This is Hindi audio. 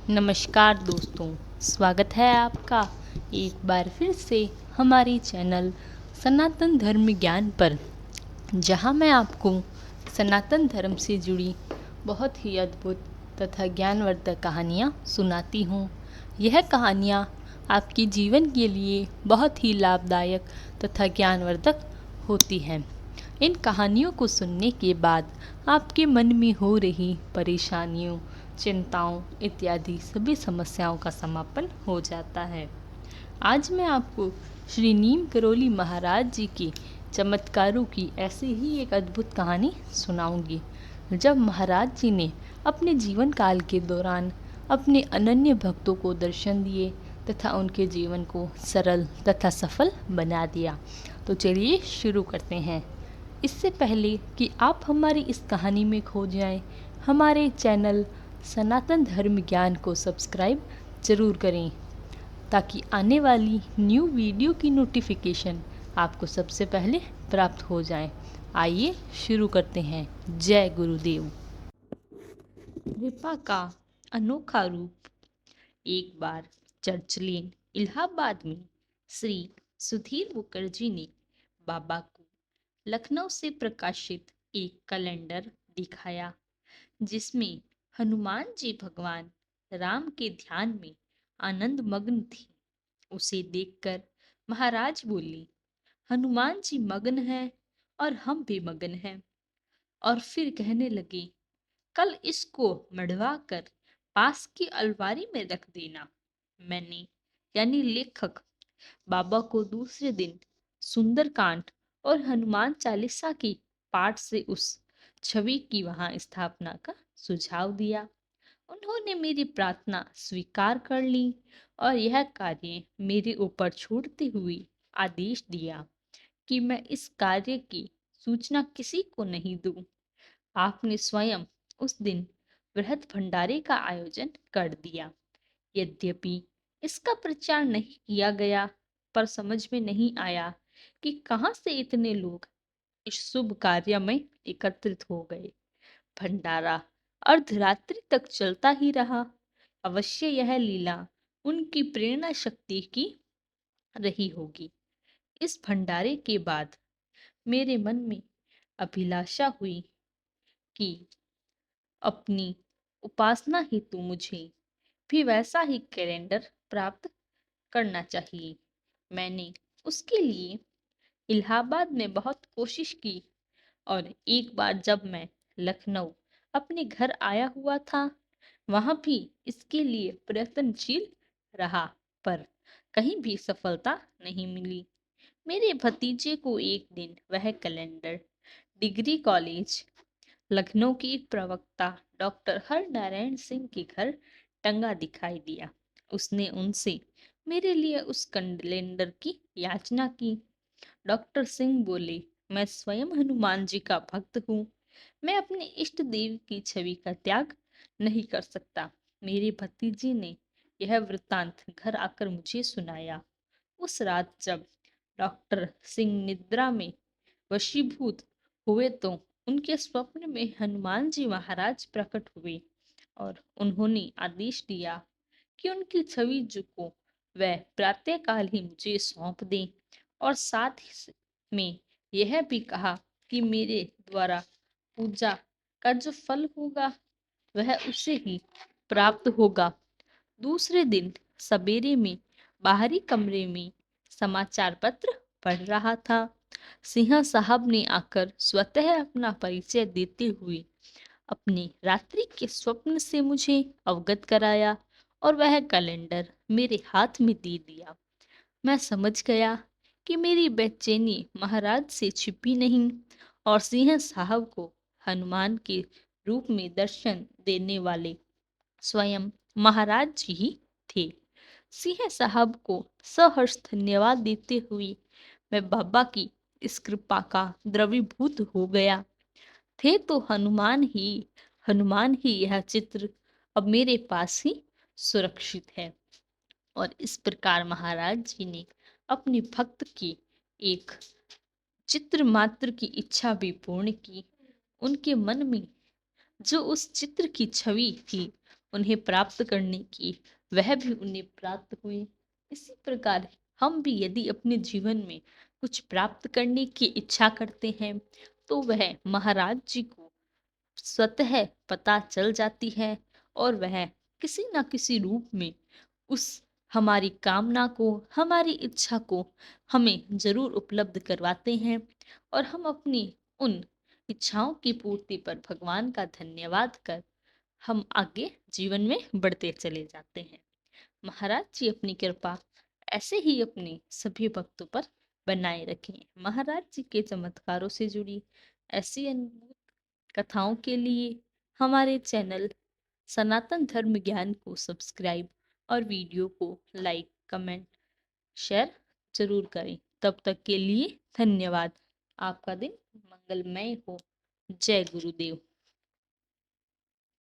नमस्कार दोस्तों, स्वागत है आपका एक बार फिर से हमारे चैनल सनातन धर्म ज्ञान पर, जहां मैं आपको सनातन धर्म से जुड़ी बहुत ही अद्भुत तथा ज्ञानवर्धक कहानियां सुनाती हूं। यह कहानियां आपके जीवन के लिए बहुत ही लाभदायक तथा ज्ञानवर्धक होती हैं। इन कहानियों को सुनने के बाद आपके मन में हो रही परेशानियों, चिंताओं इत्यादि सभी समस्याओं का समापन हो जाता है। आज मैं आपको श्री नीम करोली महाराज जी के चमत्कारों की ऐसी ही एक अद्भुत कहानी सुनाऊंगी, जब महाराज जी ने अपने जीवन काल के दौरान अपने अनन्य भक्तों को दर्शन दिए तथा उनके जीवन को सरल तथा सफल बना दिया। तो चलिए शुरू करते हैं। इससे पहले कि आप हमारी इस कहानी में खो जाएं, हमारे चैनल सनातन धर्म ज्ञान को सब्सक्राइब ज़रूर करें, ताकि आने वाली न्यू वीडियो की नोटिफिकेशन आपको सबसे पहले प्राप्त हो जाए। आइए शुरू करते हैं। जय गुरुदेव। कृपा का अनोखा रूप। एक बार चर्च लेन इलाहाबाद में श्री सुधीर मुखर्जी ने बाबा को लखनऊ से प्रकाशित एक कैलेंडर दिखाया, जिसमें हनुमान जी भगवान राम के ध्यान में आनंद मग्न थी। उसे देखकर महाराज बोले, हनुमान जी मग्न हैं और हम भी मग्न हैं। और फिर कहने लगे, कल इसको मढ़वा कर पास की अलमारी में रख देना। मैंने यानी लेखक बाबा को दूसरे दिन सुंदरकांड और हनुमान चालीसा की पाठ से उस छवि की वहां स्थापना का सुझाव दिया। उन्होंने मेरी प्रार्थना स्वीकार कर ली और यह कार्य मेरे ऊपर छोड़ते हुए आदेश दिया कि मैं इस कार्य की सूचना किसी को नहीं दूं। आपने स्वयं उस दिन बृहद भंडारे का आयोजन कर दिया। यद्यपि इसका प्रचार नहीं किया गया, पर समझ में नहीं आया कि कहां से इतने लोग इस शुभ कार्य में एकत्रित हो गए। भंडारा अर्धरात्रि तक चलता ही रहा। अवश्य यह लीला उनकी प्रेरणा शक्ति की रही होगी। इस भंडारे के बाद मेरे मन में अभिलाषा हुई कि अपनी उपासना हेतु मुझे भी वैसा ही कैलेंडर प्राप्त करना चाहिए। मैंने उसके लिए इलाहाबाद में बहुत कोशिश की और एक बार जब मैं लखनऊ अपने घर आया हुआ था, वहां भी इसके लिए प्रयत्नशील रहा, पर कहीं भी सफलता नहीं मिली। मेरे भतीजे को एक दिन वह कैलेंडर डिग्री कॉलेज लखनऊ की एक प्रवक्ता डॉक्टर हर नारायण सिंह के घर टंगा दिखाई दिया। उसने उनसे मेरे लिए उस कैलेंडर की याचना की। डॉक्टर सिंह बोले, मैं स्वयं हनुमान जी का भक्त हूँ। मैं अपने इष्ट देव की छवि का त्याग नहीं कर सकता। मेरे भतीजे ने यह वृत्तांत घर आकर मुझे सुनाया। उस रात जब डॉक्टर सिंह निद्रा में वशीभूत हुए, तो उनके स्वप्न में हनुमान जी महाराज प्रकट हुए और उन्होंने आदेश दिया कि उनकी छवि जो को वह प्रातःकाल ही मुझे सौंप दें, और साथ ही में यह भी कहा कि मेरे द्वारा पूजा का जो फल होगा वह उसे ही प्राप्त होगा। दूसरे दिन सवेरे में बाहरी कमरे में समाचार पत्र पढ़ रहा था। सिंह साहब ने आकर स्वतः अपना परिचय देते हुए अपने रात्रि के स्वप्न से मुझे अवगत कराया और वह कैलेंडर मेरे हाथ में दे दिया। मैं समझ गया कि मेरी बेचैनी महाराज से छिपी नहीं और सिंह साहब को हनुमान के रूप में दर्शन देने वाले स्वयं महाराज जी ही थे। सिंह साहब को सहर्ष धन्यवाद देते हुए मैं बाबा की इस कृपा का द्रवीभूत हो गया। थे तो हनुमान ही यह चित्र अब मेरे पास ही सुरक्षित है। और इस प्रकार महाराज जी ने अपने भक्त की एक चित्र मात्र की इच्छा भी पूर्ण की। उनके मन में जो उस चित्र की छवि थी, उन्हें प्राप्त करने की, वह भी उन्हें प्राप्त हुई। इसी प्रकार हम भी यदि अपने जीवन में कुछ प्राप्त करने की इच्छा करते हैं तो वह महाराज जी को स्वतः पता चल जाती है और वह किसी न किसी रूप में उस हमारी कामना को, हमारी इच्छा को हमें जरूर उपलब्ध करवाते हैं और हम अपनी उन इच्छाओं की पूर्ति पर भगवान का धन्यवाद कर हम आगे जीवन में बढ़ते चले जाते हैं। महाराज जी अपनी कृपा ऐसे ही अपने सभी भक्तों पर बनाए रखें। महाराज जी के चमत्कारों से जुड़ी ऐसी अनमोल कथाओं के लिए हमारे चैनल सनातन धर्म ज्ञान को सब्सक्राइब और वीडियो को लाइक, कमेंट, शेयर जरूर करें। तब तक के लिए धन्यवाद। आपका दिन मंगलमय हो। जय गुरुदेव।